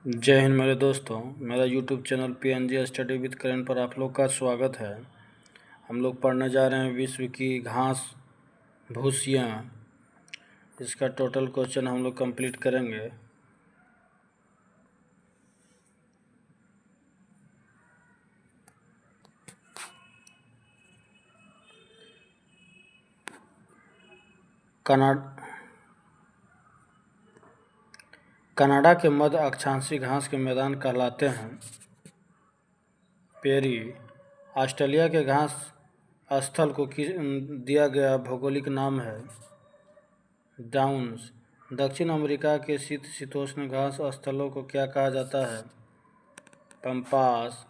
जय हिंद मेरे दोस्तों। मेरा YouTube channel PNG study with Karan पर आप लोग का स्वागत है। हम लोग पढ़ने जा रहे हैं विश्व की घास भूसियाँ। इसका टोटल क्वेश्चन हम लोग कंप्लीट करेंगे। कनाडा के मध्य अक्षांशीय घास के मैदान कहलाते हैं पेरी। ऑस्ट्रेलिया के घास स्थल को दिया गया भौगोलिक नाम है डाउन्स। दक्षिण अमेरिका के शीतोष्ण घास स्थलों को क्या कहा जाता है? पंपास।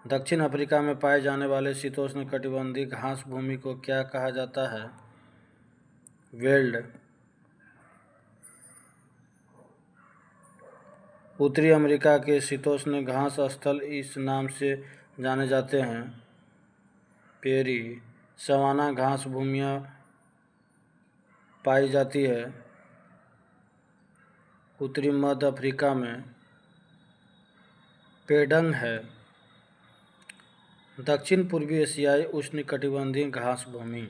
दक्षिण अफ्रीका में पाए जाने वाले शीतोष्ण कटिबंधीय घास भूमि को क्या कहा जाता है? वेल्ड। उत्तरी अमेरिका के शीतोष्ण घास स्थल इस नाम से जाने जाते हैं पेरी। सवाना घास भूमियाँ पाई जाती है उत्तरी मध्य अफ्रीका में पेडंग है। दक्षिण पूर्वी एशियाई उष्णकटिबंधीय घास भूमि।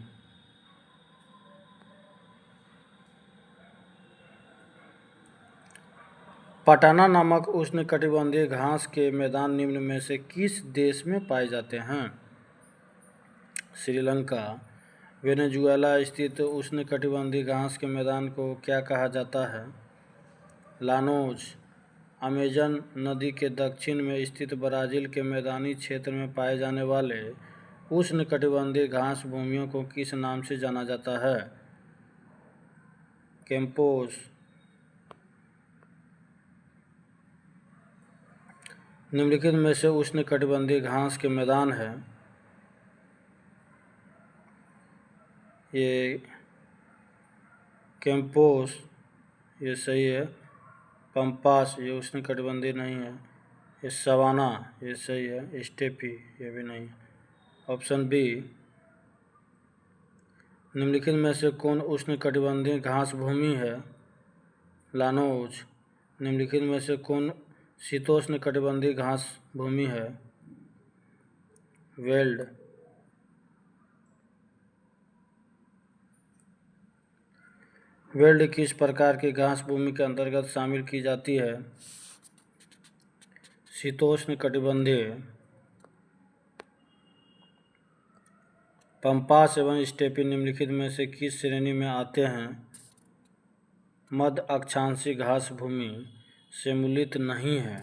पटाना नामक उष्णकटिबंधीय घास के मैदान निम्न में से किस देश में पाए जाते हैं? श्रीलंका। वेनेजुएला स्थित उष्णकटिबंधीय घास के मैदान को क्या कहा जाता है? लानोज। अमेजन नदी के दक्षिण में स्थित ब्राज़ील के मैदानी क्षेत्र में पाए जाने वाले उष्णकटिबंधीय घास भूमियों को किस नाम से जाना जाता है? कैंपोस। निम्नलिखित में से उष्णकटिबंधीय घास के मैदान है ये कैंपोस, ये सही है। पंपास, ये उष्णकटिबंधीय नहीं है। ये सवाना, ये सही है। स्टेपी, ये भी नहीं। Option B. निम्नलिखित में से कौन उष्णकटिबंधीय घास भूमि है? लानोज। निम्नलिखित में से कौन शीतोष्ण कटिबंधीय घास भूमि है? वेल्ड। वेल्ड किस प्रकार की घास भूमि के अंतर्गत शामिल की जाती है? शीतोष्ण कटिबंधीय। पंपास एवं स्टेपी निम्नलिखित में से किस श्रेणी में आते हैं? मध्य अक्षांशीय घास भूमि सम्मिलित नहीं है।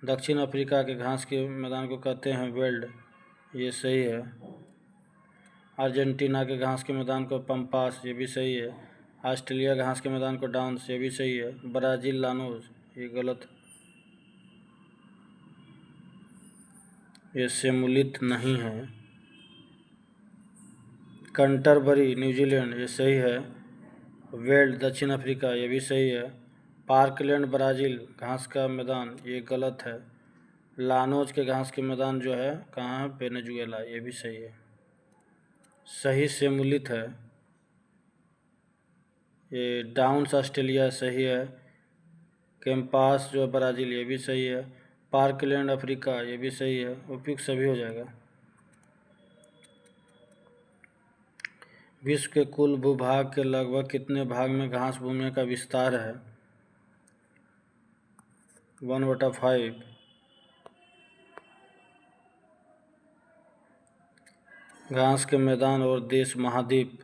दक्षिण अफ्रीका के घास के मैदान को कहते हैं वेल्ड, ये सही है। अर्जेंटीना के घास के मैदान को पंपास, ये भी सही है। ऑस्ट्रेलिया घास के मैदान को डाउन्स, ये भी सही है। ब्राज़ील लानोज, ये गलत, ये सम्मिलित नहीं है। कंटरबरी न्यूजीलैंड, ये सही है। वेल्ड दक्षिण अफ्रीका, ये भी सही है। पार्कलैंड ब्राज़ील घास का मैदान, ये गलत है। लानोज के घास के मैदान जो है कहाँ है? वेनेजुएला, ये भी सही है। सही सम्मिलित है ये डाउन्स ऑस्ट्रेलिया, सही है। कैंपास जो है ब्राज़ील, ये भी सही है। पार्कलैंड अफ्रीका, ये भी सही है। उपयुक्त सभी हो जाएगा। विश्व के कुल भूभाग के लगभग कितने भाग में घास भूमियों का विस्तार है? 1/5। घास के मैदान और देश महाद्वीप।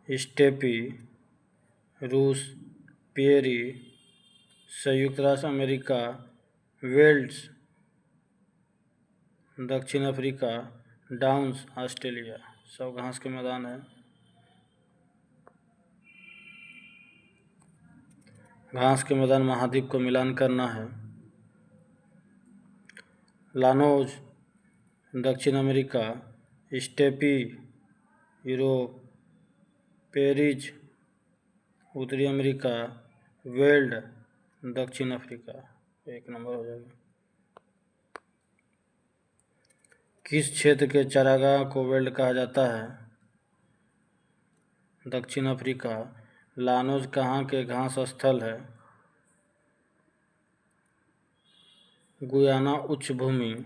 स्टेपी, रूस, पेरी, संयुक्त राष्ट्र अमेरिका, वेल्ड्स दक्षिण अफ्रीका, डाउन्स ऑस्ट्रेलिया, सब घास के मैदान है। घास के मैदान महाद्वीप को मिलान करना है। लानोज दक्षिण अमेरिका, स्टेपी यूरोप, पेरिज उत्तरी अमेरिका, वेल्ड दक्षिण अफ्रीका। 1 नंबर हो जाएगा। किस क्षेत्र के चारागाह को वेल्ड कहा जाता है? दक्षिण अफ्रीका। लानोज कहाँ के घास स्थल है? गुयाना उच्च भूमि।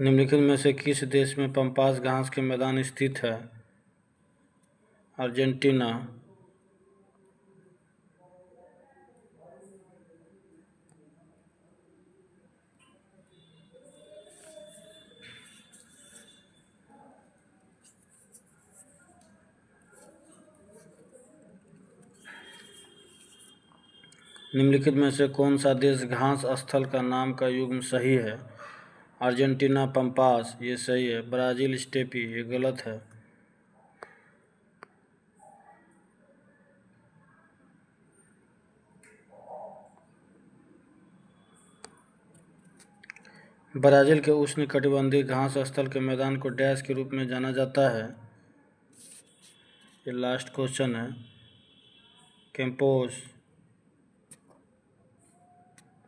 निम्नलिखित में से किस देश में पम्पास घास के मैदान स्थित है? अर्जेंटीना। निम्नलिखित में से कौन सा देश घास स्थल का नाम का युग्म सही है? अर्जेंटीना पम्पास, ये सही है। ब्राज़ील स्टेपी, ये गलत है। ब्राज़ील के उष्णकटिबंधीय घास स्थल के मैदान को डैश के रूप में जाना जाता है? ये लास्ट क्वेश्चन है। कैंपोस।